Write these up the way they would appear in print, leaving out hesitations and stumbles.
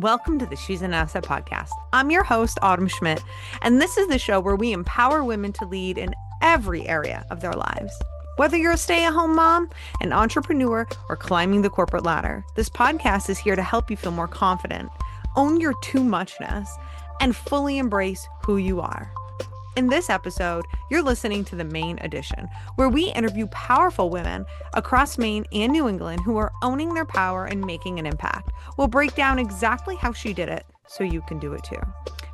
Welcome to the She's an Asset podcast. I'm your host, Autumn Schmidt, and this is the show where we empower women to lead in every area of their lives. Whether you're a stay-at-home mom, an entrepreneur, or climbing the corporate ladder, this podcast is here to help you feel more confident, own your too muchness, and fully embrace who you are. In this episode, you're listening to the Maine edition, where we interview powerful women across Maine and New England who are owning their power and making an impact. We'll break down exactly how she did it so you can do it too.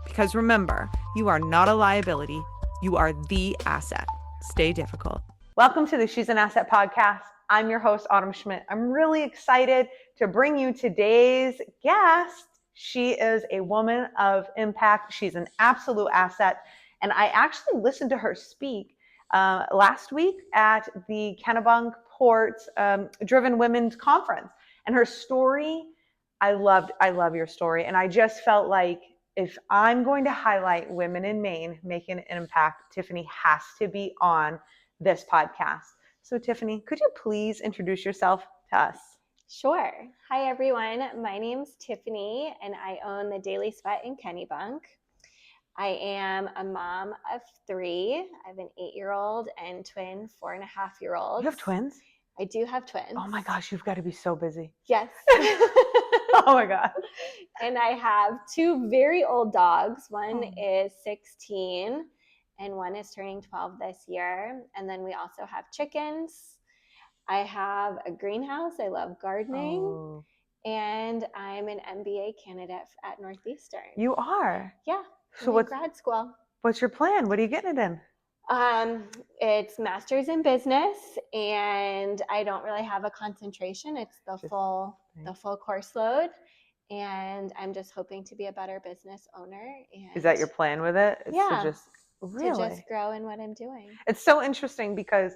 Because remember, you are not a liability, you are the asset. Stay difficult. Welcome to the She's an Asset podcast. I'm your host, Autumn Schmidt. I'm really excited to bring you today's guest. She is a woman of impact. She's an absolute asset. And I actually listened to her speak last week at the Kennebunk Port Driven Women's Conference. And her story, I love your story. And I just felt like if I'm going to highlight women in Maine making an impact, Tiffany has to be on this podcast. So Tiffany, could you please introduce yourself to us? Sure. Hi, everyone. My name's Tiffany, and I own the Daily Sweat in Kennebunk. I am a mom of 3. I have an 8-year-old and twin 4.5-year-olds. You have twins? I do have twins. Oh my gosh, you've got to be so busy. Yes. Oh my God. And I have 2 very old dogs. One is 16 and one is turning 12 this year. And then we also have chickens. I have a greenhouse. I love gardening. Oh. And I'm an MBA candidate at Northeastern. You are? Yeah. So what's grad school? What's your plan? What are you getting it in? It's master's in business, and I don't really have a concentration. It's the full course load, and I'm just hoping to be a better business owner. And is that your plan with it? Yeah. To just grow in what I'm doing. It's so interesting because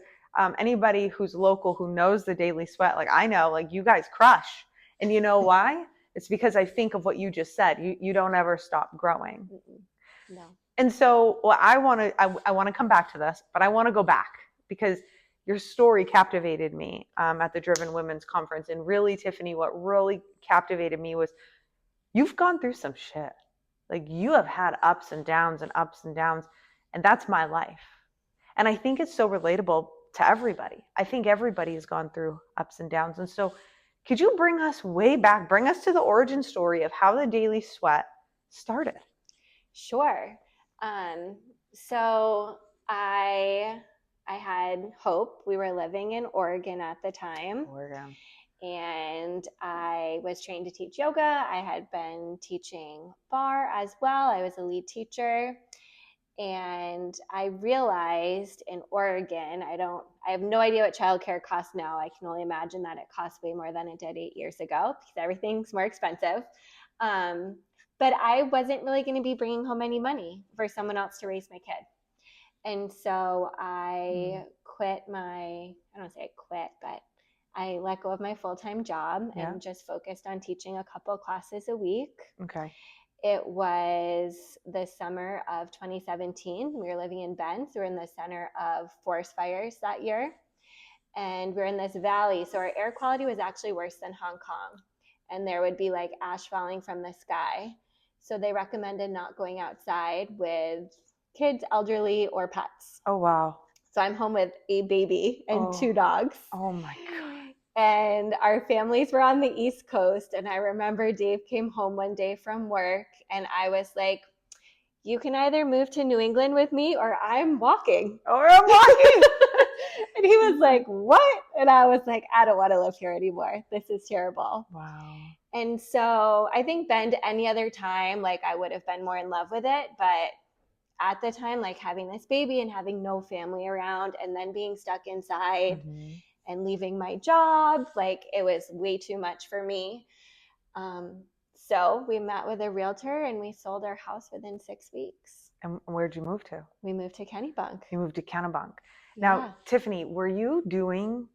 anybody who's local who knows the Daily Sweat, like I know, like you guys crush, and you know why? It's because I think of what you just said. You don't ever stop growing. No. And so I want to come back to this, but I want to go back because your story captivated me at the Driven Women's Conference. And really, Tiffany, what really captivated me was you've gone through some shit. Like you have had ups and downs, and that's my life. And I think it's so relatable to everybody. I think everybody has gone through ups and downs. And so could you bring us way back, bring us to the origin story of how the Daily Sweat started? Sure. So I had Hope. We were living in Oregon at the time. Oregon. And I was trained to teach yoga. I had been teaching Barre as well. I was a lead teacher. And I realized in Oregon, I have no idea what childcare costs now. I can only imagine that it costs way more than it did 8 years ago because everything's more expensive. But I wasn't really going to be bringing home any money for someone else to raise my kid. And so I I don't say I quit, but I let go of my full-time job and just focused on teaching a couple classes a week. Okay. It was the summer of 2017. We were living in Bend, so we're in the center of forest fires that year. And we're in this valley, so our air quality was actually worse than Hong Kong. And there would be like ash falling from the sky. So they recommended not going outside with kids, elderly, or pets. Oh, wow. So I'm home with a baby and 2 dogs. Oh, my God. And our families were on the East Coast. And I remember Dave came home one day from work and I was like, you can either move to New England with me or I'm walking. And he was like, what? And I was like, I don't want to live here anymore. This is terrible. Wow. And so I think Bend any other time, like I would have been more in love with it. But at the time, like having this baby and having no family around and then being stuck inside and leaving my job, like it was way too much for me. So we met with a realtor and we sold our house within 6 weeks. And where'd you move to? We moved to Kennebunk. You moved to Kennebunk. Now, Tiffany, what were you doing?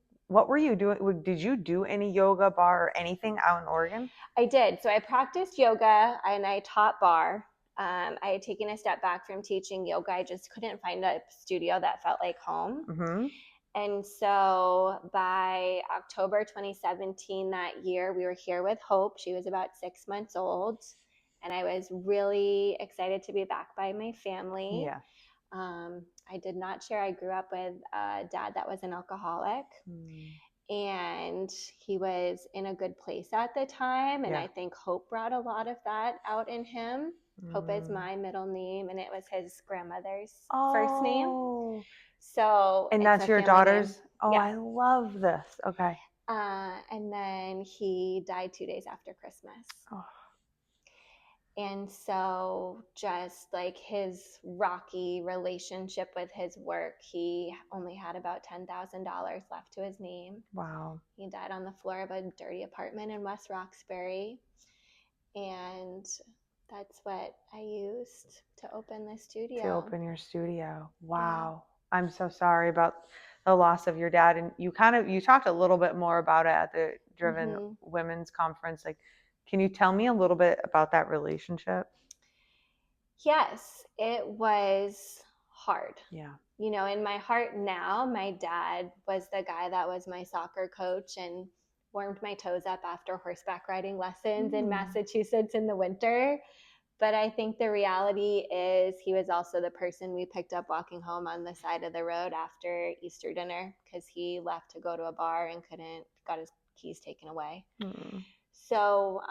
Did you do any yoga, Barre, or anything out in Oregon? I did. So I practiced yoga and I taught Barre. I had taken a step back from teaching yoga. I just couldn't find a studio that felt like home. And so by October 2017 that year, we were here with Hope. She was about 6 months old. And I was really excited to be back by my family. Yeah. I did not share. I grew up with a dad that was an alcoholic. And he was in a good place at the time. And I think Hope brought a lot of that out in him. Hope is my middle name, and it was his grandmother's first name. So and that's your daughter's name. Oh, yeah. I love this. Okay. And then he died 2 days after Christmas. And so just like his rocky relationship with his work, he only had about $10,000 left to his name. Wow. He died on the floor of a dirty apartment in West Roxbury. And that's what I used to open the studio. To open your studio. Wow. Yeah. I'm so sorry about the loss of your dad. And you talked a little bit more about it at the Driven Women's Conference. Like, can you tell me a little bit about that relationship? Yes, it was hard. Yeah. You know, in my heart now, my dad was the guy that was my soccer coach and warmed my toes up after horseback riding lessons in Massachusetts in the winter. But I think the reality is he was also the person we picked up walking home on the side of the road after Easter dinner because he left to go to a bar and got his keys taken away. So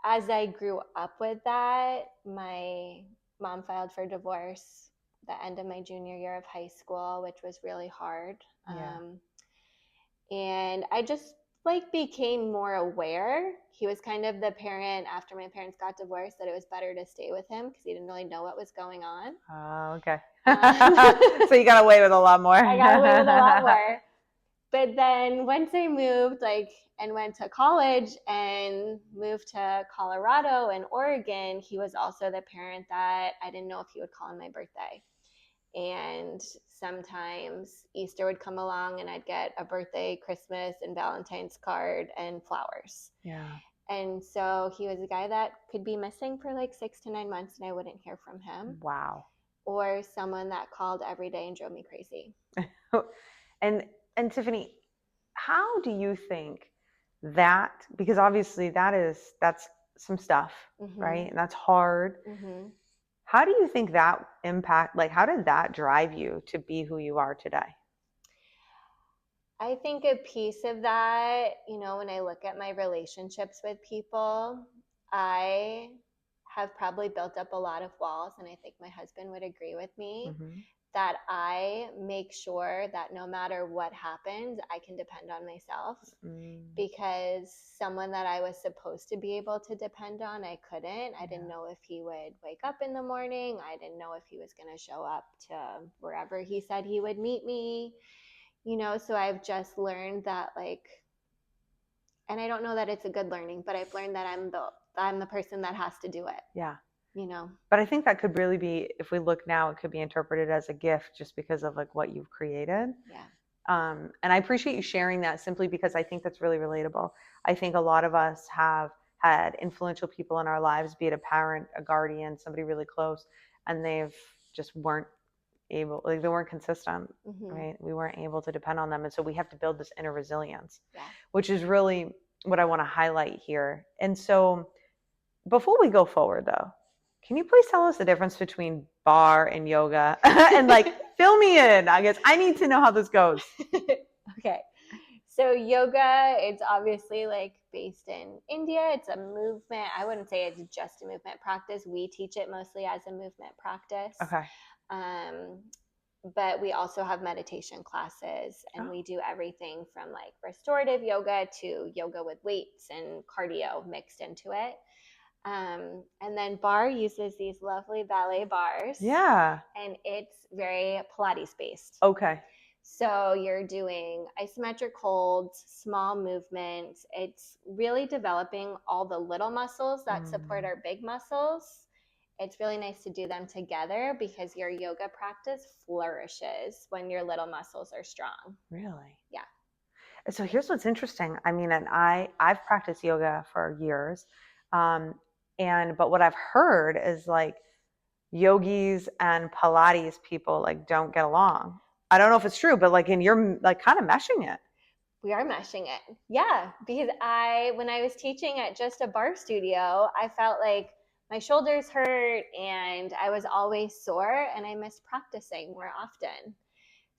as I grew up with that, my mom filed for divorce the end of my junior year of high school, which was really hard. And I just became more aware. He was kind of the parent after my parents got divorced that it was better to stay with him because he didn't really know what was going on. Oh, okay. So you got away with a lot more. I got away with a lot more. But then once I moved and went to college and moved to Colorado and Oregon, he was also the parent that I didn't know if he would call on my birthday. And sometimes Easter would come along and I'd get a birthday, Christmas, and Valentine's card and flowers. Yeah. And so he was a guy that could be missing for 6 to 9 months and I wouldn't hear from him. Wow. Or someone that called every day and drove me crazy. And Tiffany, how do you think that, because obviously that's some stuff, right? And that's hard. How do you think that how did that drive you to be who you are today? I think a piece of that, when I look at my relationships with people, I have probably built up a lot of walls, and I think my husband would agree with me, that I make sure that no matter what happens, I can depend on myself because someone that I was supposed to be able to depend on, I couldn't. I didn't know if he would wake up in the morning. I didn't know if he was going to show up to wherever he said he would meet me, so I've just learned that and I don't know that it's a good learning, but I've learned that I'm the person that has to do it. Yeah. But I think that could really be, if we look now, it could be interpreted as a gift just because of what you've created. Yeah. And I appreciate you sharing that simply because I think that's really relatable. I think a lot of us have had influential people in our lives, be it a parent, a guardian, somebody really close, and they've just weren't able, they weren't consistent, right? We weren't able to depend on them. And so we have to build this inner resilience, which is really what I want to highlight here. And so before we go forward though, can you please tell us the difference between barre and yoga? And fill me in. I guess I need to know how this goes. Okay. So yoga, it's obviously based in India. It's a movement. I wouldn't say it's just a movement practice. We teach it mostly as a movement practice. Okay. But we also have meditation classes, and we do everything from restorative yoga to yoga with weights and cardio mixed into it. And then barre uses these lovely ballet bars. Yeah. And it's very Pilates based. Okay. So you're doing isometric holds, small movements. It's really developing all the little muscles that support our big muscles. It's really nice to do them together because your yoga practice flourishes when your little muscles are strong. Really? Yeah. So here's what's interesting. I mean, and I've practiced yoga for years. But what I've heard is yogis and Pilates people don't get along. I don't know if it's true, but like you're like kind of meshing it. We are meshing it. Yeah. Because when I was teaching at just a barre studio, I felt like my shoulders hurt and I was always sore and I missed practicing more often.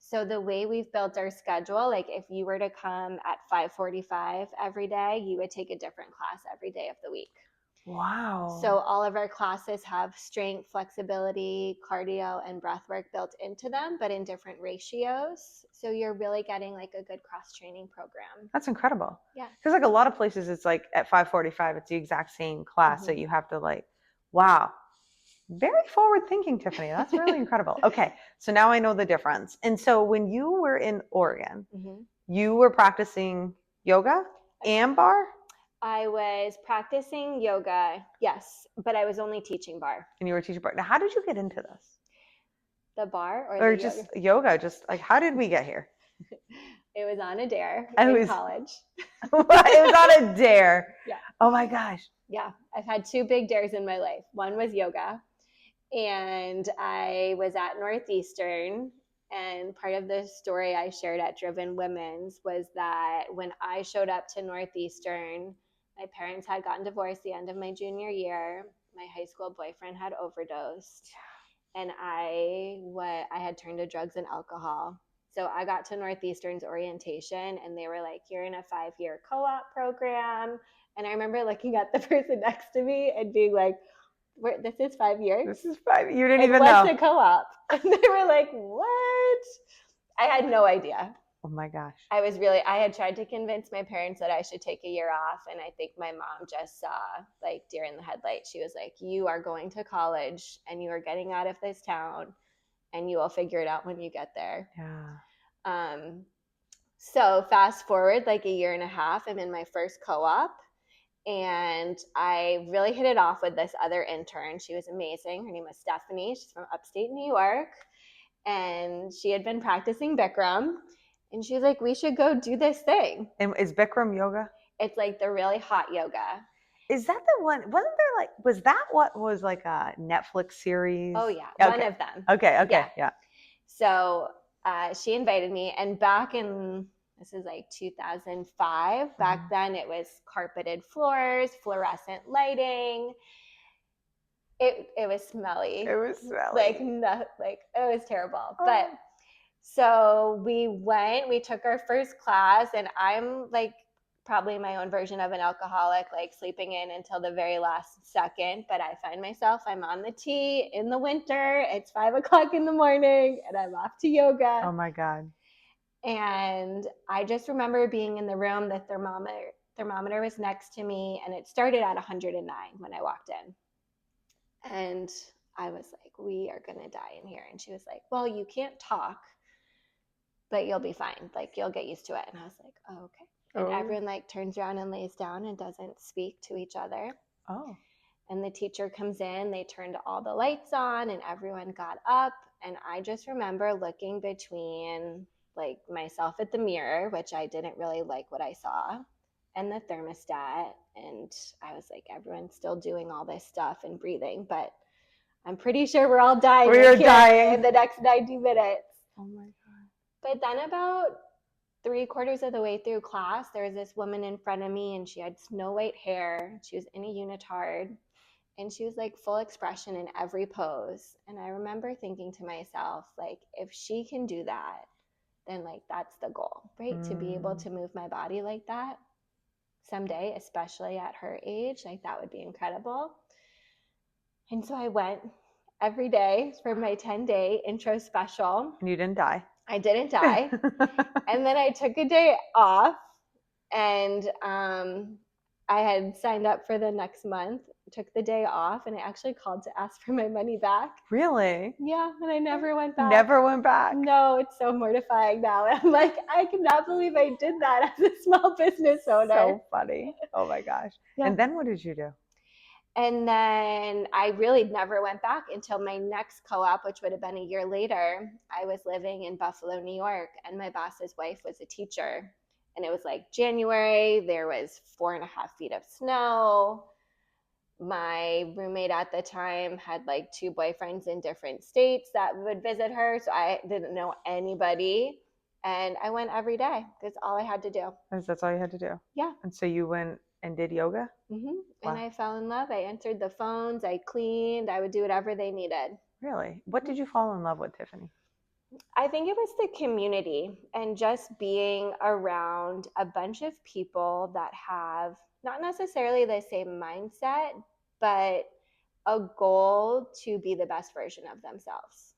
So the way we've built our schedule, like if you were to come at 5:45 every day, you would take a different class every day of the week. Wow. So all of our classes have strength, flexibility, cardio, and breath work built into them, but in different ratios. So you're really getting like a good cross-training program. That's incredible. Yeah. Because like a lot of places, it's like at 5:45, it's the exact same class that you have to like, wow. Very forward thinking, Tiffany. That's really incredible. Okay. So now I know the difference. And so when you were in Oregon, you were practicing yoga and barre? I was practicing yoga, yes, but I was only teaching barre. And you were teaching barre. Now, how did you get into this? The barre or the just yoga? Just like, how did we get here? It was on a dare in college. It was on a dare. Yeah. Oh my gosh. Yeah. I've had two big dares in my life. One was yoga. And I was at Northeastern. And part of the story I shared at Driven Women's was that when I showed up to Northeastern, my parents had gotten divorced the end of my junior year. My high school boyfriend had overdosed. And I had turned to drugs and alcohol. So I got to Northeastern's orientation and they were like, you're in a 5-year co-op program. And I remember looking at the person next to me and being like, this is 5 years? This is 5 years. You didn't even know. What's a co-op? And they were like, what? I had no idea. Oh my gosh. I had tried to convince my parents that I should take a year off. And I think my mom just saw like deer in the headlights. She was like, you are going to college and you are getting out of this town and you will figure it out when you get there. Yeah. So fast forward like a year and a half, I'm in my first co-op and I really hit it off with this other intern. She was amazing. Her name was Stephanie. She's from upstate New York. And she had been practicing Bikram. And she was like, we should go do this thing. And is Bikram yoga? It's like the really hot yoga. Is that the one? Wasn't there like, was that what was like a Netflix series? Oh, yeah. Okay. One of them. Okay. Yeah. So she invited me. And this is like 2005. Back then it was carpeted floors, fluorescent lighting. It was smelly. It was smelly. It was terrible. Oh. But so we took our first class and I'm like probably my own version of an alcoholic, like sleeping in until the very last second. But I find myself, I'm on the tee in the winter. It's 5:00 in the morning and I'm off to yoga. Oh my God. And I just remember being in the room, the thermometer was next to me and it started at 109 when I walked in. And I was like, we are going to die in here. And she was like, well, you can't talk, but you'll be fine. Like, you'll get used to it. And I was like, oh, okay. And everyone like turns around and lays down and doesn't speak to each other. Oh. And the teacher comes in, they turned all the lights on and everyone got up. And I just remember looking between like myself at the mirror, which I didn't really like what I saw, and the thermostat. And I was like, everyone's still doing all this stuff and breathing, but I'm pretty sure we're all dying. We're dying in the next 90 minutes. Oh my God. But then about 3/4 of the way through class, there was this woman in front of me and she had snow white hair. She was in a unitard and she was like full expression in every pose. And I remember thinking to myself, like, if she can do that, then like that's the goal, right? To be able to move my body like that someday, especially at her age, like that would be incredible. And so I went every day for my 10-day intro special. And you didn't die. I didn't die. And then I took a day off and I had signed up for the next month, took the day off, and I actually called to ask for my money back. Really? Yeah, and I never went back. Never went back? No, it's so mortifying now. I'm like, I cannot believe I did that as a small business owner. So funny. Oh my gosh. Yeah. And then what did you do? And then I really never went back until my next co-op, which would have been a year later. I was living in Buffalo, New York, and my boss's wife was a teacher. And it was like January, there was 4.5 feet of snow. My roommate at the time had like 2 boyfriends in different states that would visit her. So I didn't know anybody. And I went every day. That's all I had to do. That's all you had to do? Yeah. And so you went and did yoga? Mm-hmm. Wow. And I fell in love. I answered the phones. I cleaned. I would do whatever they needed. Really? What did you fall in love with, Tiffany? I think it was the community and just being around a bunch of people that have not necessarily the same mindset, but a goal to be the best version of themselves.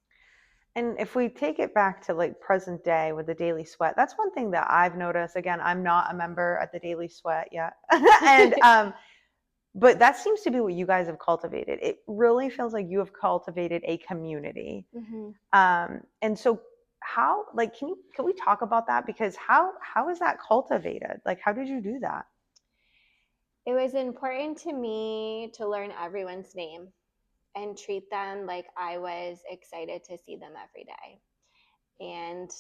And if we take it back to like present day with the Daily Sweat, that's one thing that I've noticed. Again, I'm not a member at the Daily Sweat yet. And but that seems to be what you guys have cultivated. It really feels like you have cultivated a community. Mm-hmm. And so how, like, can we talk about that? Because how is that cultivated? Like, how did you do that? It was important to me to learn everyone's name and treat them like I was excited to see them every day. And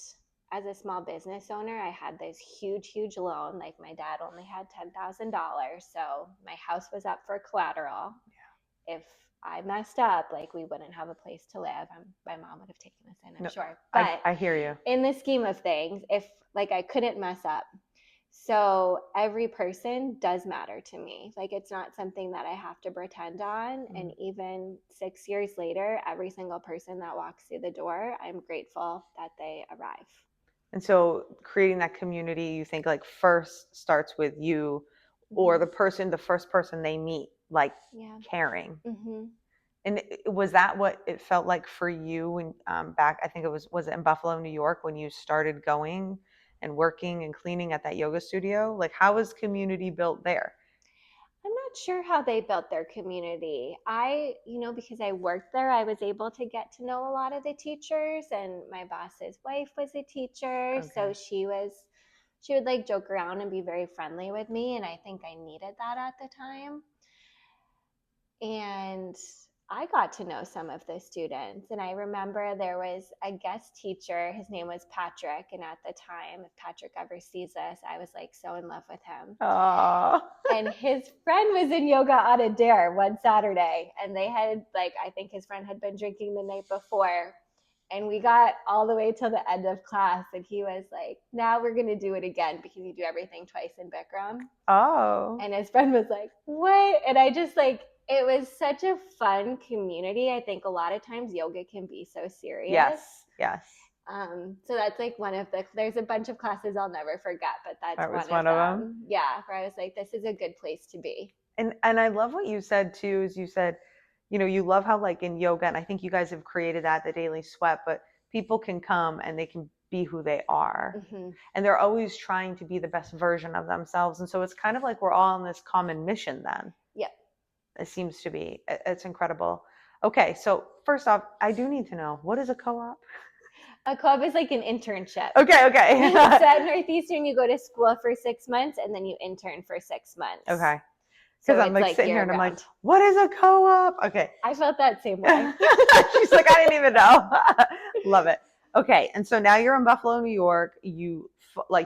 as a small business owner, I had this huge loan. Like my dad only had $10,000. So my house was up for collateral. Yeah. If I messed up, like we wouldn't have a place to live. My mom would have taken us in, I'm sure. But I hear you. In the scheme of things, if like I couldn't mess up. So every person does matter to me. Like it's not something that I have to pretend on. And even 6 years later, every single person that walks through the door, I'm grateful that they arrive. And so creating that community, you think like first starts with you or the first person they meet, like caring. Mm-hmm. And was that what it felt like for you when back, I think was it in Buffalo, New York, when you started going and working and cleaning at that yoga studio? Like how was community built there? I'm not sure how they built their community. Because I worked there, I was able to get to know a lot of the teachers, and my boss's wife was a teacher. Okay. So she would like joke around and be very friendly with me. And I think I needed that at the time. And I got to know some of the students. And I remember there was a guest teacher. His name was Patrick. And at the time, if Patrick ever sees this, I was like so in love with him. Aww. And his friend was in yoga on a dare one Saturday. And they had I think his friend had been drinking the night before. And we got all the way till the end of class. And he was like, now we're going to do it again because you do everything twice in Bikram. Oh. And his friend was like, what? And I just it was such a fun community. I think a lot of times yoga can be so serious. Yes. So that's there's a bunch of classes I'll never forget, but that was one of them. Yeah, where I was like, this is a good place to be. And I love what you said too, is you said, you love how like in yoga, and I think you guys have created that, the Daily Sweat, but people can come and they can be who they are. Mm-hmm. And they're always trying to be the best version of themselves. And so it's kind of like we're all on this common mission then. Yep. It seems to be. It's incredible. Okay, so first off, I do need to know, what is a co-op? A co-op is like an internship. Okay. So at Northeastern, you go to school for 6 months and then you intern for 6 months. Okay. Because I'm like sitting here and I'm like, what is a co-op? Okay. I felt that same way. She's like, I didn't even know. Love it. Okay. And so now you're in Buffalo, New York. You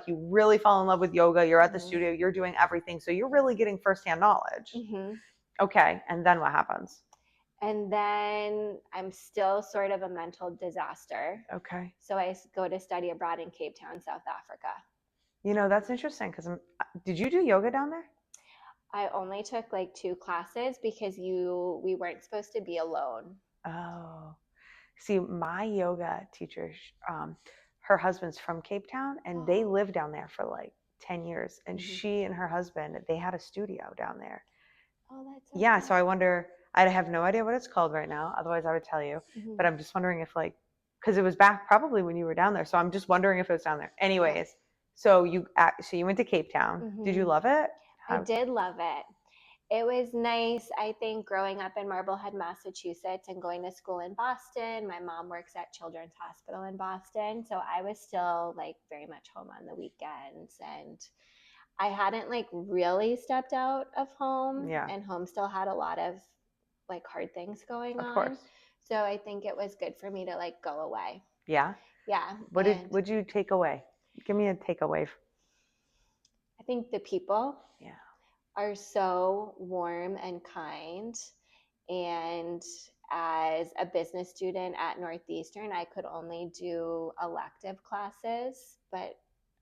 really fall in love with yoga. You're at the studio. You're doing everything. So you're really getting firsthand knowledge. Mm-hmm. Okay. And then what happens? And then I'm still sort of a mental disaster. Okay. So I go to study abroad in Cape Town, South Africa. That's interesting because did you do yoga down there? I only took 2 classes because we weren't supposed to be alone. Oh, see, my yoga teacher, her husband's from Cape Town, and they lived down there for 10 years. And she and her husband, they had a studio down there. Oh, that's so cool. So I wonder, I have no idea what it's called right now. Otherwise, I would tell you. Mm-hmm. But I'm just wondering if because it was back probably when you were down there. So I'm just wondering if it was down there. Anyways, so you went to Cape Town. Mm-hmm. Did you love it? I did love it. It was nice. I think growing up in Marblehead, Massachusetts and going to school in Boston, my mom works at Children's Hospital in Boston. So I was still very much home on the weekends, and I hadn't really stepped out of home. Yeah. And home still had a lot of hard things going on. Of course. So I think it was good for me to go away. Yeah. Yeah. What did you take away? Give me a takeaway. I think the people are so warm and kind. And as a business student at Northeastern, I could only do elective classes, but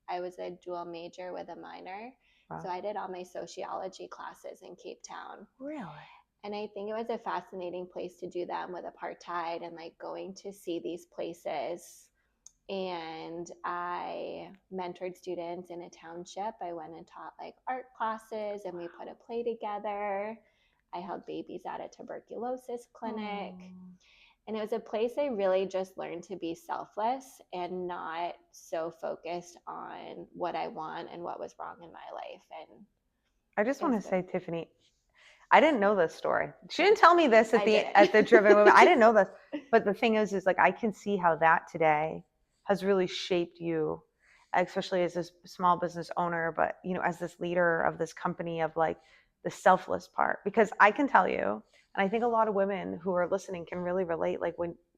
I was a dual major with a minor. Wow. So I did all my sociology classes in Cape Town. Really? And I think it was a fascinating place to do them with apartheid and like going to see these places. And I mentored students in a township. I went and taught like art classes and we put a play together. I held babies at a tuberculosis clinic. And it was a place I really just learned to be selfless and not so focused on what I want and what was wrong in my life. And I just want to say, Tiffany, I didn't know this story. She didn't tell me this at the Driven Women. I didn't know this. But the thing is like, I can see how that today has really shaped you, especially as a small business owner, but, you know, as this leader of this company, of like the selfless part. Because I can tell you, and I think a lot of women who are listening can really relate, like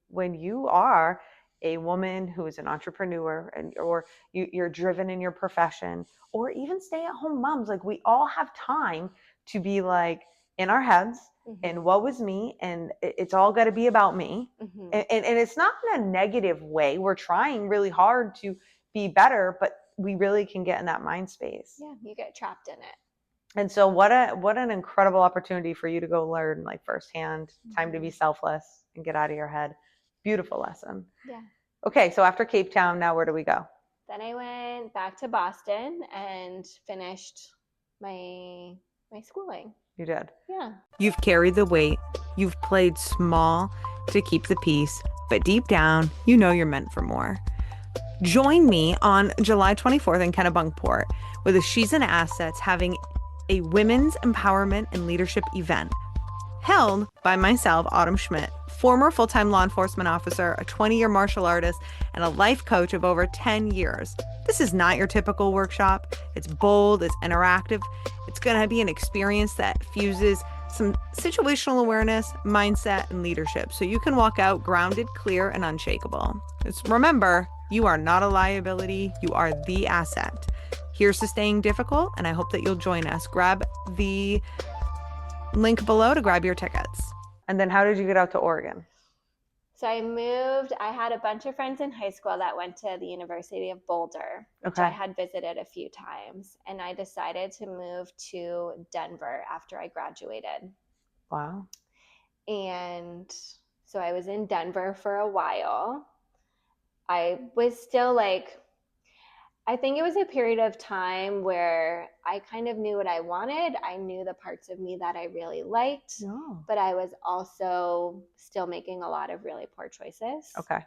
when you are a woman who is an entrepreneur or you're driven in your profession, or even stay-at-home moms, like we all have time to be like in our heads and what was me, and it's all got to be about me. And it's not in a negative way. We're trying really hard to be better, but we really can get in that mind space. Yeah, you get trapped in it. And so what an incredible opportunity for you to go learn like firsthand, time to be selfless and get out of your head. Beautiful lesson. Yeah. Okay, so after Cape Town, now where do we go? Then I went back to Boston and finished my schooling. You did. Yeah. You've carried the weight. You've played small to keep the peace, but deep down, you know you're meant for more. Join me on July 24th in Kennebunk Port with a She's an Assets having a women's empowerment and leadership event held by myself, Autumn Schmidt, former full-time law enforcement officer, a 20-year martial artist, and a life coach of over 10 years. This is not your typical workshop. It's bold, it's interactive. It's going to be an experience that fuses some situational awareness, mindset, and leadership, so you can walk out grounded, clear, and unshakable. Remember, you are not a liability. You are the asset. Here's to staying difficult, and I hope that you'll join us. Grab the link below to grab your tickets. And then how did you get out to Oregon? So I moved. I had a bunch of friends in high school that went to the University of Boulder, which I had visited a few times. And I decided to move to Denver after I graduated. Wow. And so I was in Denver for a while. I was still like, I think it was a period of time where I kind of knew what I wanted. I knew the parts of me that I really liked, but I was also still making a lot of really poor choices. Okay.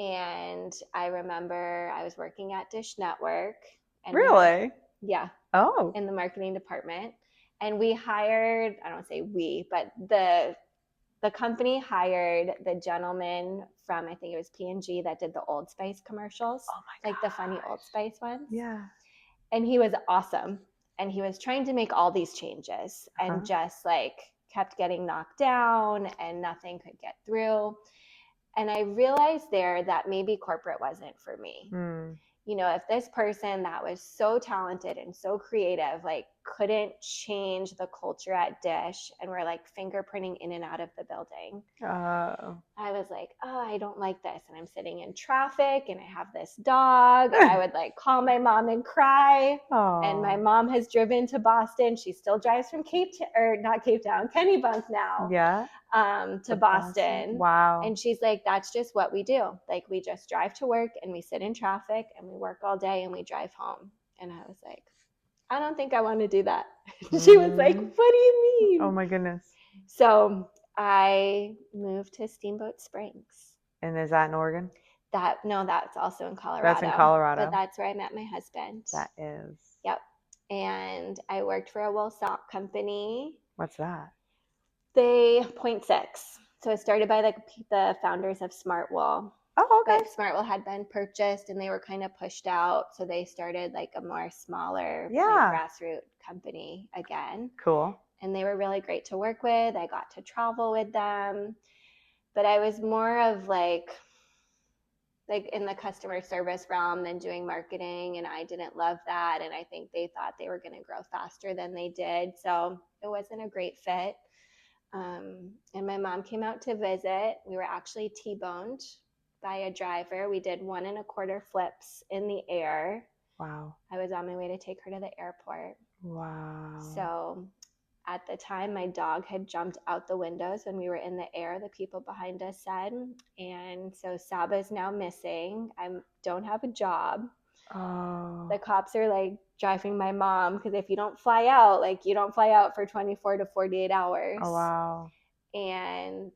And I remember I was working at Dish Network. And really? Yeah. Oh. In the marketing department. And we hired, I don't say we, but the company hired the gentleman from, I think it was P&G, that did the Old Spice commercials. Oh my God. Like the funny Old Spice ones. Yeah. And he was awesome. And he was trying to make all these changes and just like kept getting knocked down and nothing could get through. And I realized there that maybe corporate wasn't for me. You know, if this person that was so talented and so creative, like couldn't change the culture at Dish and were like fingerprinting in and out of the building. I was like, oh, I don't like this. And I'm sitting in traffic and I have this dog. And I would like call my mom and cry. And my mom has driven to Boston. She still drives from Kennebunk now. Yeah. To Boston. Wow. And she's like, that's just what we do. Like we just drive to work and we sit in traffic and we work all day and we drive home. And I was like, I don't think I want to do that. She was like, what do you mean? Oh my goodness. So I moved to Steamboat Springs. And is that in Oregon? No, that's also in Colorado. That's in Colorado. But that's where I met my husband. That is. Yep. And I worked for a wool sock company. What's that? They 0.6. So it started by the founders of Smart Wool. Oh, okay. But Smart Wool had been purchased and they were kind of pushed out. So they started like a more smaller like, grassroots company again. Cool. And they were really great to work with. I got to travel with them. But I was more of like, like in the customer service realm than doing marketing, and I didn't love that, and I think they thought they were going to grow faster than they did, so it wasn't a great fit. And my mom came out to visit. We were actually T-boned by a driver. We did 1.25 flips in the air. Wow. I was on my way to take her to the airport. Wow. So at the time, my dog had jumped out the windows when we were in the air, the people behind us said. And so Saba is now missing. I don't have a job. Oh. The cops are like driving my mom because if you don't fly out, like you don't fly out for 24 to 48 hours. Oh, wow. And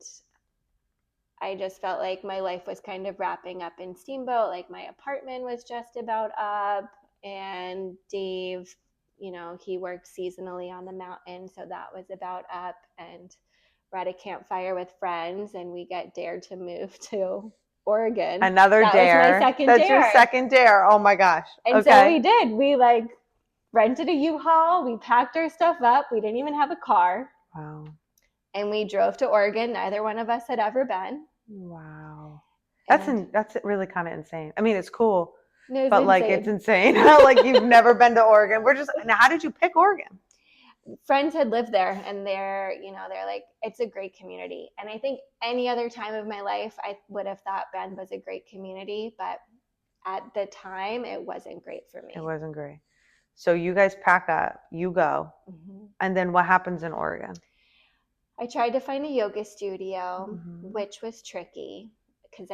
I just felt like my life was kind of wrapping up in Steamboat. Like my apartment was just about up, and Dave, you know, he worked seasonally on the mountain, so that was about up, and we're at a campfire with friends, and we get dared to move to Oregon. Another that dare. Was my second That's dare. your second dare. Oh my gosh. And so we did. We like rented a U-Haul. We packed our stuff up. We didn't even have a car. Wow. And we drove to Oregon. Neither one of us had ever been. Wow. That's really kind of insane. I mean, it's cool, no, but insane. Like it's insane. Like you've never been to Oregon. Now, how did you pick Oregon? Friends had lived there, and they're like, it's a great community. And I think any other time of my life, I would have thought Bend was a great community, but at the time, it wasn't great for me. It wasn't great. So you guys pack up, you go, and then what happens in Oregon? I tried to find a yoga studio, which was tricky because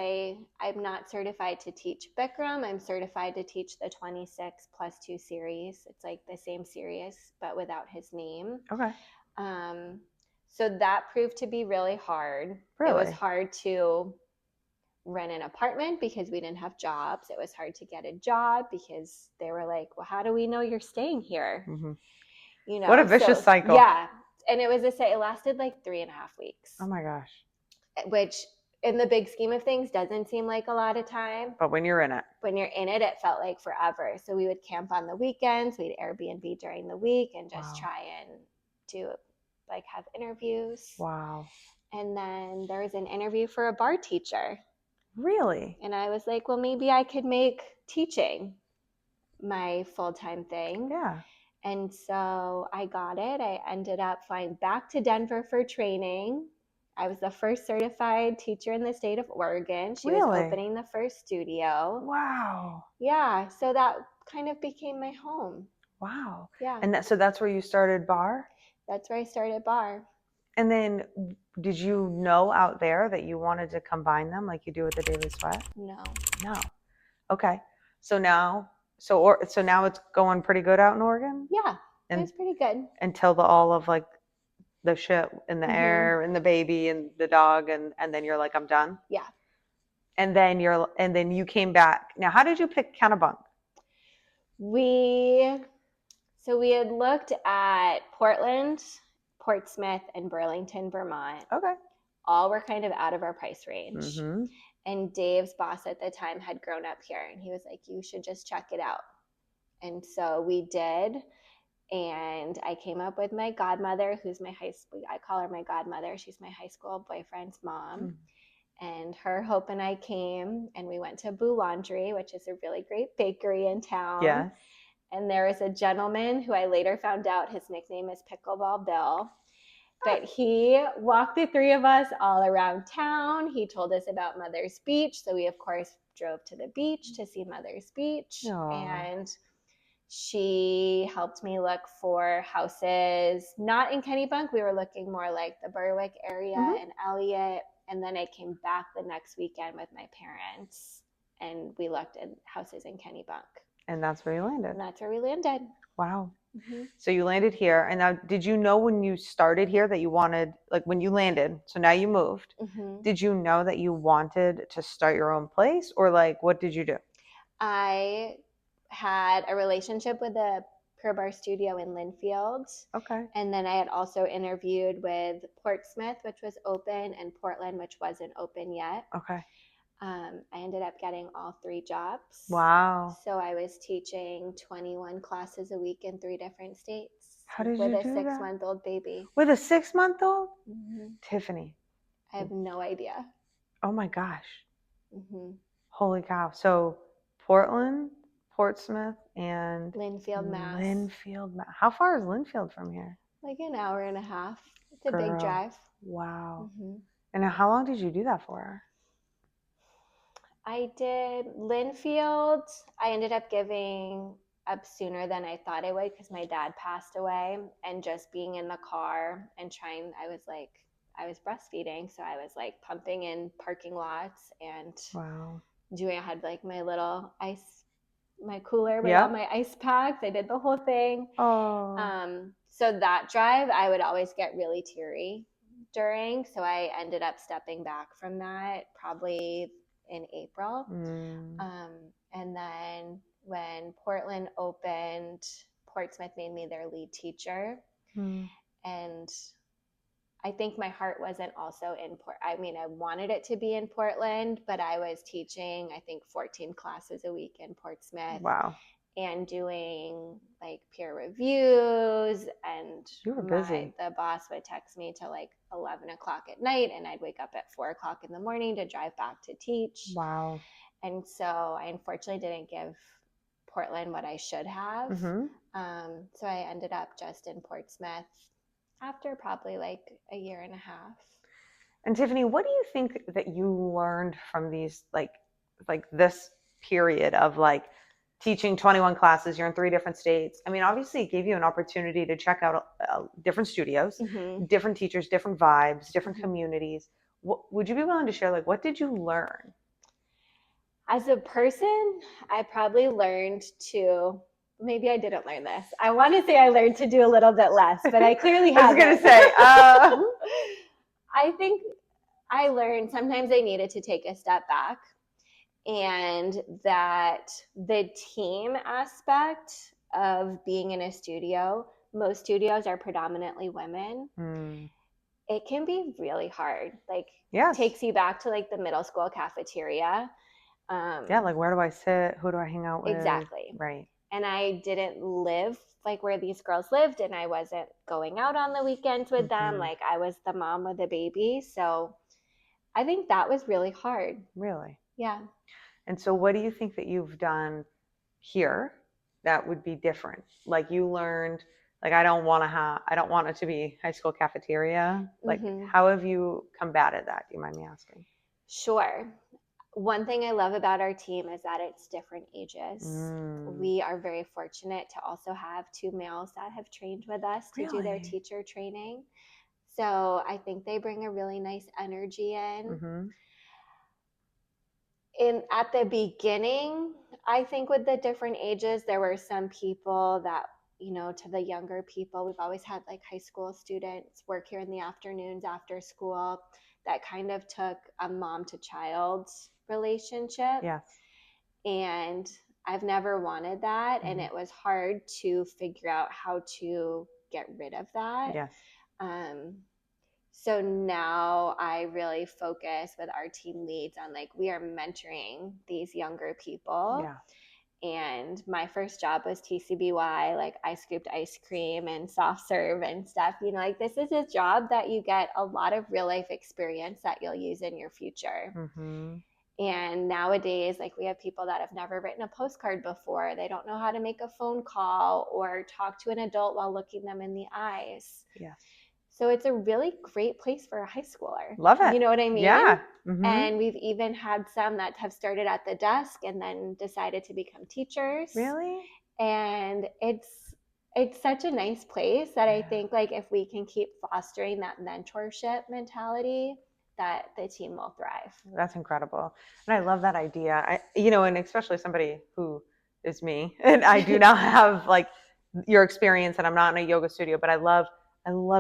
I'm not certified to teach Bikram. I'm certified to teach the 26+2 series. It's like the same series, but without his name. Okay. So that proved to be really hard. Really? It was hard to rent an apartment because we didn't have jobs. It was hard to get a job because they were like, well, how do we know you're staying here? You know, what a vicious cycle. Yeah. And it lasted like 3.5 weeks. Oh my gosh. Which in the big scheme of things doesn't seem like a lot of time. But when you're in it, it felt like forever. So we would camp on the weekends, we'd Airbnb during the week and just try and do like have interviews. Wow. And then there was an interview for a bar teacher. Really? And I was like, well, maybe I could make teaching my full-time thing. Yeah. And so I got it. I ended up flying back to Denver for training. I was the first certified teacher in the state of Oregon. She was opening the first studio. Wow. Yeah. So that kind of became my home. Wow. Yeah. And so that's where you started Barre? That's where I started Barre. And then did you know out there that you wanted to combine them like you do with the Daily Sweat? No. Okay. So now it's going pretty good out in Oregon? Yeah. It was pretty good. Until all of like the shit in the air and the baby and the dog and then you're like, I'm done? Yeah. And then you came back. Now, how did you pick Kennebunk? We had looked at Portland, Portsmouth, and Burlington, Vermont. Okay. All were kind of out of our price range. And Dave's boss at the time had grown up here, and he was like, you should just check it out. And so we did. And I came up with my godmother, who's my I call her my godmother. She's my high school boyfriend's mom. And her, Hope, and I came, and we went to Boulangerie, which is a really great bakery in town. Yes. And there was a gentleman who I later found out his nickname is Pickleball Bill. But he walked the three of us all around town. He told us about Mother's Beach. So we, of course, drove to the beach to see Mother's Beach. Aww. And she helped me look for houses, not in Kennebunk. We were looking more like the Berwick area and Elliott. And then I came back the next weekend with my parents, and we looked at houses in Kennebunk. And that's where you landed. And that's where we landed. Wow. So you landed here. And now, did you know when you started here that you wanted, like when you landed, so now you moved, did you know that you wanted to start your own place, or like, what did you do? I had a relationship with a Pure Barre studio in Linfield. Okay. And then I had also interviewed with Portsmouth, which was open, and Portland, which wasn't open yet. Okay. I ended up getting all 3 jobs. Wow. So I was teaching 21 classes a week in 3 different states. How did you do that? With a 6-month-old baby. With a 6-month-old? Tiffany. I have no idea. Oh my gosh. Holy cow. So Portland, Portsmouth, and Linfield, Mass. Linfield. How far is Linfield from here? Like an hour and a half. It's a Girl. big drive. Wow. Mm-hmm. And how long did you do that for? I did Linfield. I ended up giving up sooner than I thought I would because my dad passed away, and just being in the car and trying, I was breastfeeding. So I was like pumping in parking lots and Wow. I had like my little my cooler with Yep. all my ice packs. I did the whole thing. Oh. So that drive, I would always get really teary during. So I ended up stepping back from that probably in April. And then when Portland opened, Portsmouth made me their lead teacher. And I think my heart wasn't also in I wanted it to be in Portland, but I was teaching, I think 14 classes a week in Portsmouth. Wow. And doing like peer reviews, and you were busy. The boss would text me till like 11 o'clock at night, and I'd wake up at 4 o'clock in the morning to drive back to teach. Wow. And so I unfortunately didn't give Portland what I should have. So I ended up just in Portsmouth after probably like a year and a half. And Tiffany, what do you think that you learned from these, like this period of like teaching 21 classes? You're in 3 different states. I mean, obviously it gave you an opportunity to check out different studios, different teachers, different vibes, different communities. Would you be willing to share, like, what did you learn? As a person, I probably learned to, maybe I didn't learn this. I want to say I learned to do a little bit less, but I clearly haven't. I was going to say, I think I learned sometimes I needed to take a step back, and that the team aspect of being in a studio, most studios are predominantly women. It can be really hard. Like, takes you back to like the middle school cafeteria. Like, where do I sit? Who do I hang out with? Exactly. Right. And I didn't live like where these girls lived, and I wasn't going out on the weekends with them. Like, I was the mom with the baby. So I think that was really hard. Really? Yeah. And so what do you think that you've done here that would be different? Like, you learned, like, I don't want it to be high school cafeteria. Like, how have you combated that? Do you mind me asking? Sure. One thing I love about our team is that it's different ages. We are very fortunate to also have 2 males that have trained with us to do their teacher training. So I think they bring a really nice energy in. At the beginning, I think with the different ages, there were some people that, to the younger people, we've always had like high school students work here in the afternoons after school, that kind of took a mom to child relationship. Yes. And I've never wanted that. And it was hard to figure out how to get rid of that. Yes. So now I really focus with our team leads on like, we are mentoring these younger people. Yeah. And my first job was TCBY. Like, I scooped ice cream and soft serve and stuff. Like, this is a job that you get a lot of real life experience that you'll use in your future. And nowadays, like, we have people that have never written a postcard before. They don't know how to make a phone call or talk to an adult while looking them in the eyes. Yes. So it's a really great place for a high schooler. Love it. You know what I mean? Yeah. And we've even had some that have started at the desk and then decided to become teachers. Really? And it's such a nice place that I think, like, if we can keep fostering that mentorship mentality, that the team will thrive. That's incredible. And I love that idea. And especially somebody who is me, and I do not have like your experience, and I'm not in a yoga studio, but I love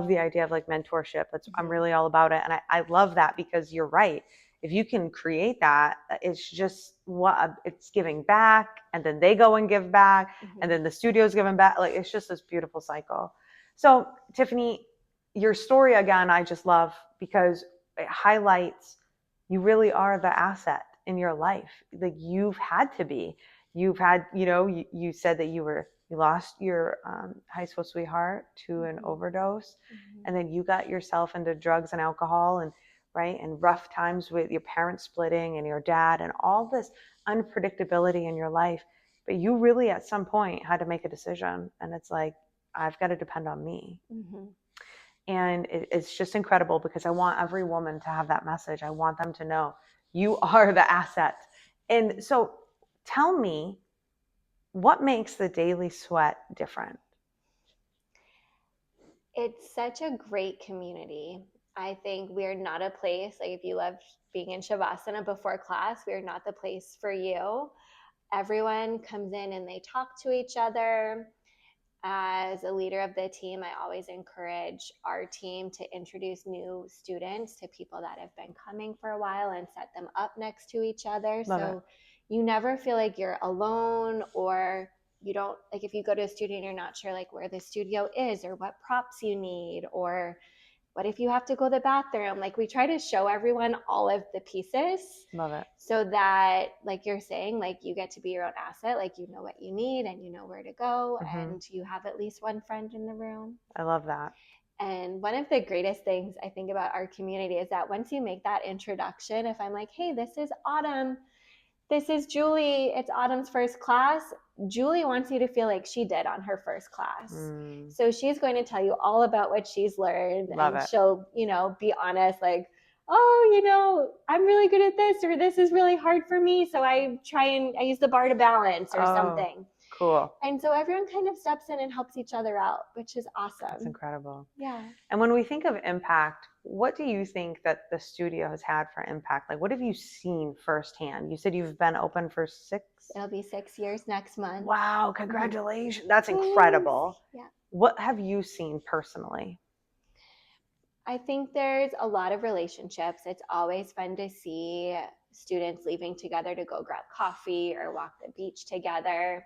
the idea of like mentorship. I'm really all about it. And I love that, because you're right. If you can create that, it's just it's giving back, and then they go and give back, and then the studio's giving back. Like, it's just this beautiful cycle. So Tiffany, your story again, I just love, because it highlights you really are the asset in your life. Like, you said that you lost your high school sweetheart to an overdose, and then you got yourself into drugs and alcohol, and right? And rough times with your parents splitting and your dad and all this unpredictability in your life. But you really at some point had to make a decision. And it's like, I've got to depend on me. Mm-hmm. And it's just incredible because I want every woman to have that message. I want them to know you are the asset. And so tell me, what makes the Daily Sweat different? It's such a great community. I think we're not a place, like if you love being in Shavasana before class, we're not the place for you. Everyone comes in and they talk to each other. As a leader of the team, I always encourage our team to introduce new students to people that have been coming for a while and set them up next to each other. Love So it. you never feel like you're alone, or you don't, like if you go to a studio and you're not sure like where the studio is or what props you need, or what if you have to go to the bathroom? Like we try to show everyone all of the pieces. Love it. So that, like you're saying, like you get to be your own asset, like you know what you need and you know where to go, and you have at least one friend in the room. I love that. And one of the greatest things I think about our community is that once you make that introduction, if I'm like, hey, this is Autumn, this is Julie, it's Autumn's first class, Julie wants you to feel like she did on her first class. So she's going to tell you all about what she's learned. Love and it. She'll, be honest, like, oh, I'm really good at this, or this is really hard for me. So I use the bar to balance or something. Cool. And so everyone kind of steps in and helps each other out, which is awesome. That's incredible. Yeah. And when we think of impact, what do you think that the studio has had for impact? Like, what have you seen firsthand? You said you've been open for 6? It'll be 6 years next month. Wow, congratulations. That's incredible. Yeah. What have you seen personally? I think there's a lot of relationships. It's always fun to see students leaving together to go grab coffee or walk the beach together.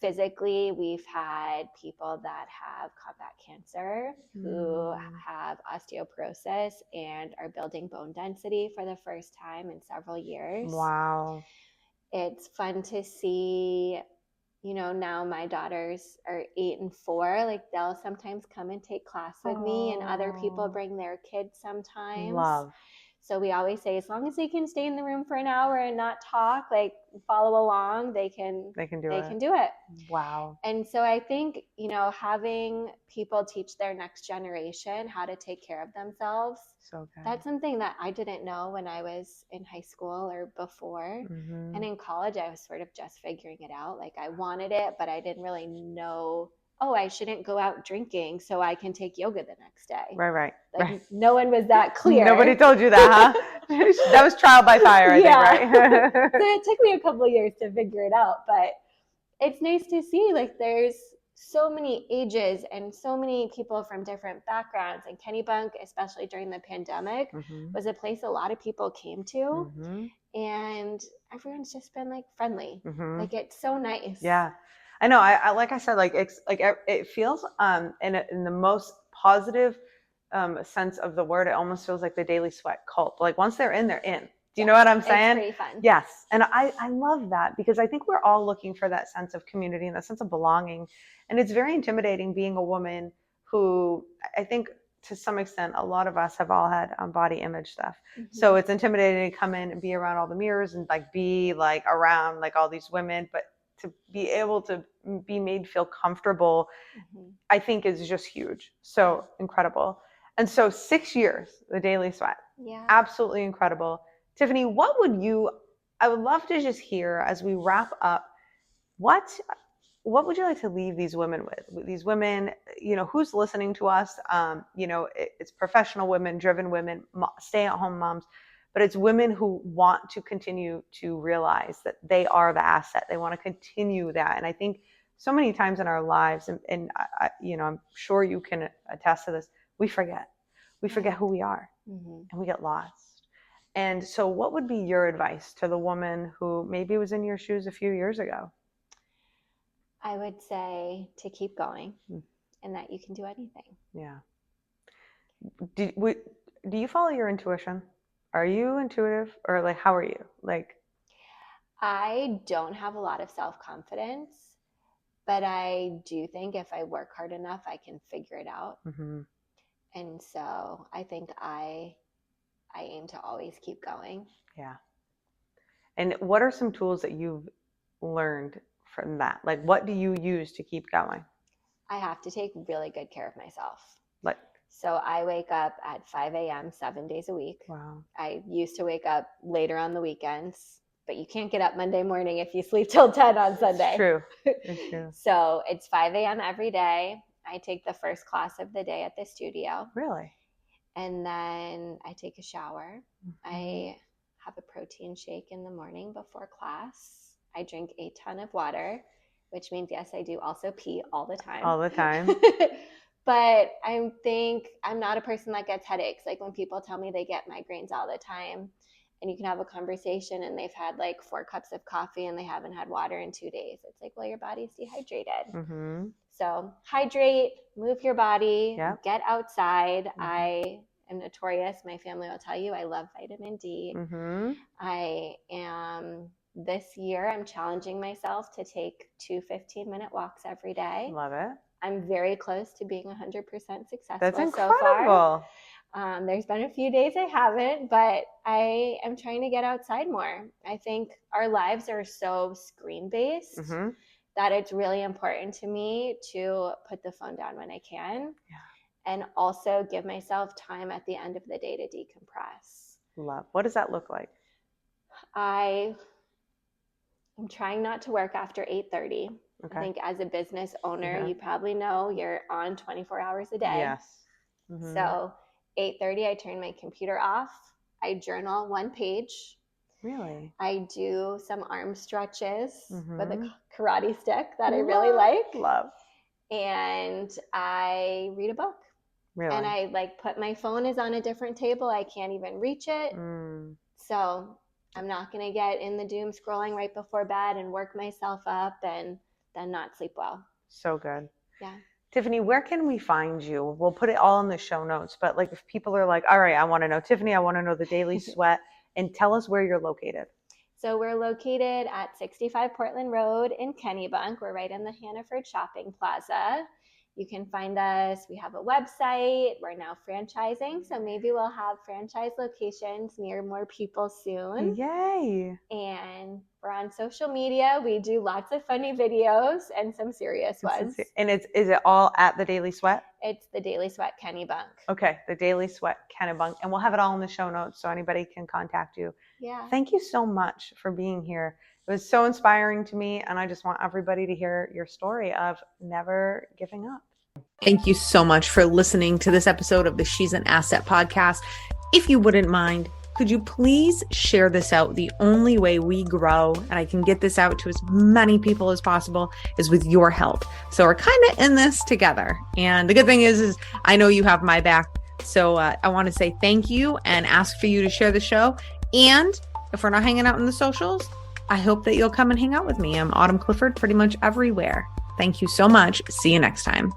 Physically, we've had people that have combat cancer who have osteoporosis and are building bone density for the first time in several years. Wow. It's fun to see, now my daughters are 8 and 4. Like they'll sometimes come and take class with me, and other people bring their kids sometimes. Love. So we always say, as long as they can stay in the room for an hour and not talk, like follow along, they can do it. Wow. And so I think, having people teach their next generation how to take care of themselves. So good. That's something that I didn't know when I was in high school or before. And in college, I was sort of just figuring it out. Like I wanted it, but I didn't really know, I shouldn't go out drinking so I can take yoga the next day. Right. No one was that clear. Nobody told you that, huh? That was trial by fire, I think, right? So it took me a couple of years to figure it out, but it's nice to see like there's so many ages and so many people from different backgrounds. And Kennebunk, especially during the pandemic, was a place a lot of people came to. And everyone's just been like friendly. Like it's so nice. Yeah. I know. I like I said, like it's like it feels in the most positive sense of the word. It almost feels like the Daily Sweat cult. Like once they're in, they're in. Do you know what I'm saying? It's pretty fun. Yes. And I love that because I think we're all looking for that sense of community and that sense of belonging. And it's very intimidating being a woman who I think to some extent, a lot of us have all had body image stuff. So it's intimidating to come in and be around all the mirrors and like be like around like all these women, but to be able to be made feel comfortable, I think is just huge. So incredible. And so 6 years, the Daily Sweat. Yeah. Absolutely incredible. Tiffany, I would love to just hear as we wrap up, what would you like to leave these women with? These women, who's listening to us? It's professional women, driven women, stay-at-home moms, but it's women who want to continue to realize that they are the asset. They want to continue that. And I think so many times in our lives, and I'm sure you can attest to this, we forget who we are and we get lost. And so what would be your advice to the woman who maybe was in your shoes a few years ago? I would say to keep going and that you can do anything. Yeah. Do you follow your intuition? Are you intuitive, or like, how are you? Like, I don't have a lot of self-confidence, but I do think if I work hard enough, I can figure it out. And so I think I I aim to always keep going. Yeah. And what are some tools that you've learned from that? Like, what do you use to keep going? I have to take really good care of myself. Like, so I wake up at 5 a.m. 7 days a week. wow. I used to wake up later on the weekends, but you can't get up Monday morning if you sleep till 10 on Sunday. It's true. It's true. So it's 5 a.m. every day. I take the first class of the day at the studio. Really? And then I take a shower. I have a protein shake in the morning before class. I drink a ton of water, which means, yes, I do also pee all the time. All the time. But I think I'm not a person that gets headaches. Like when people tell me they get migraines all the time, and you can have a conversation and they've had like 4 cups of coffee and they haven't had water in 2 days. It's like, well, your body's dehydrated. Mm-hmm. So hydrate, move your body, Yep. get outside. Mm-hmm. I am notorious. My family will tell you I love vitamin D. Mm-hmm. This year, I'm challenging myself to take 2 15-minute walks every day. Love it. I'm very close to being 100% successful. That's incredible. So far. There's been a few days I haven't, but I am trying to get outside more. I think our lives are so screen-based Mm-hmm. that it's really important to me to put the phone down when I can. Yeah. And also give myself time at the end of the day to decompress. Love. What does that look like? I'm trying not to work after 8:30. Okay. I think as a business owner, Yeah. you probably know you're on 24 hours a day. Yes. Mm-hmm. So 8:30, I turn my computer off. I journal 1 page. Really? I do some arm stretches Mm-hmm. with a karate stick that I really like. Love. And I read a book. Really? And I like put my phone is on a different table. I can't even reach it. So I'm not going to get in the doom scrolling right before bed and work myself up and then not sleep well. So good. Yeah. Tiffany, where can we find you? We'll put it all in the show notes, but like if people are like, all right, I want to know Tiffany, I want to know the Daily Sweat, and tell us where you're located. So we're located at 65 Portland Road in Kennebunk. We're right in the Hannaford Shopping Plaza. You can find us. We have a website. We're now franchising, so maybe we'll have franchise locations near more people soon. Yay. And we're on social media. We do lots of funny videos and some serious ones. And is it all at the Daily Sweat? It's the Daily Sweat Kennebunk. Okay, the Daily Sweat Kennebunk. And we'll have it all in the show notes so anybody can contact you. Yeah. Thank you so much for being here. It was so inspiring to me, and I just want everybody to hear your story of never giving up. Thank you so much for listening to this episode of the She's an Asset podcast. If you wouldn't mind, could you please share this out? The only way we grow and I can get this out to as many people as possible is with your help. So we're kind of in this together. And the good thing is I know you have my back. So I want to say thank you and ask for you to share the show. And if we're not hanging out in the socials, I hope that you'll come and hang out with me. I'm Autumn Clifford pretty much everywhere. Thank you so much. See you next time.